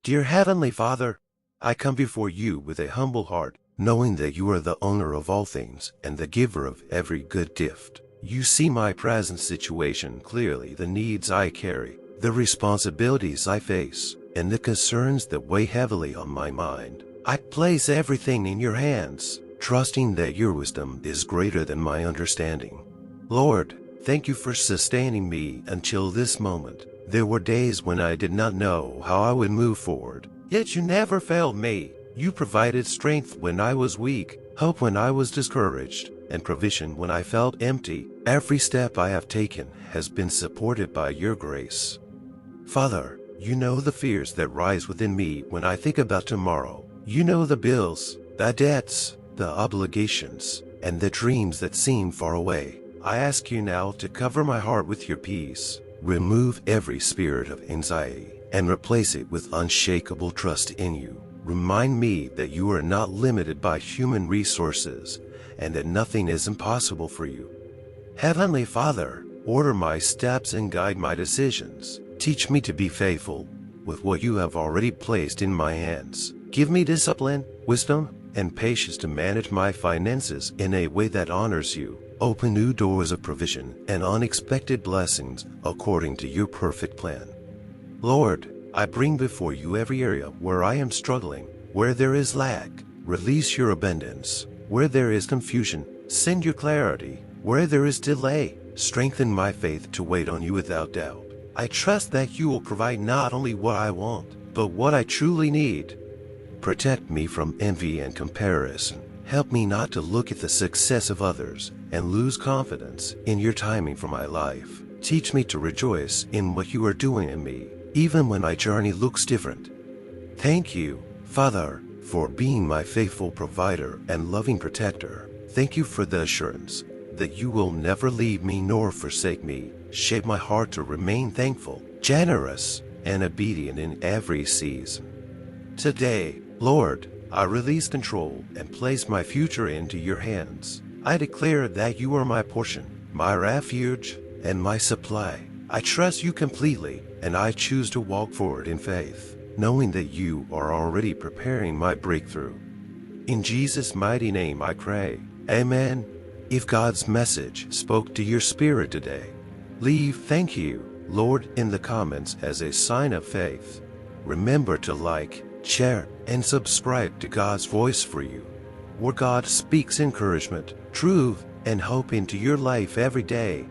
Dear Heavenly Father, I come before you with a humble heart, knowing that you are the owner of all things and the giver of every good gift. You see my present situation clearly, the needs I carry, the responsibilities I face, and the concerns that weigh heavily on my mind. I place everything in your hands, trusting that your wisdom is greater than my understanding. Lord, thank you for sustaining me until this moment. There were days when I did not know how I would move forward, yet you never failed me. You provided strength when I was weak, hope when I was discouraged, and provision when I felt empty. Every step I have taken has been supported by your grace. Father, you know the fears that rise within me when I think about tomorrow. You know the bills, the debts, the obligations, and the dreams that seem far away. I ask you now to cover my heart with your peace. Remove every spirit of anxiety and replace it with unshakable trust in you. Remind me that you are not limited by human resources and that nothing is impossible for you. Heavenly Father, order my steps and guide my decisions. Teach me to be faithful with what you have already placed in my hands. Give me discipline, wisdom, and patience to manage my finances in a way that honors you. Open new doors of provision and unexpected blessings according to your perfect plan. Lord, I bring before you every area where I am struggling. Where there is lack, release your abundance. Where there is confusion, send your clarity. Where there is delay, strengthen my faith to wait on you without doubt. I trust that you will provide not only what I want, but what I truly need. Protect me from envy and comparison. Help me not to look at the success of others and lose confidence in your timing for my life. Teach me to rejoice in what you are doing in me, even when my journey looks different. Thank you, Father, for being my faithful provider and loving protector. Thank you for the assurance that you will never leave me nor forsake me. Shape my heart to remain thankful, generous, and obedient in every season. Today, Lord, I release control and place my future into your hands. I declare that you are my portion, my refuge, and my supply. I trust you completely, and I choose to walk forward in faith, knowing that you are already preparing my breakthrough. In Jesus' mighty name I pray. Amen. If God's message spoke to your spirit today, leave "Thank you, Lord" in the comments as a sign of faith. Remember to like, share, and subscribe to God's Voice for You, where God speaks encouragement, truth, and hope into your life every day.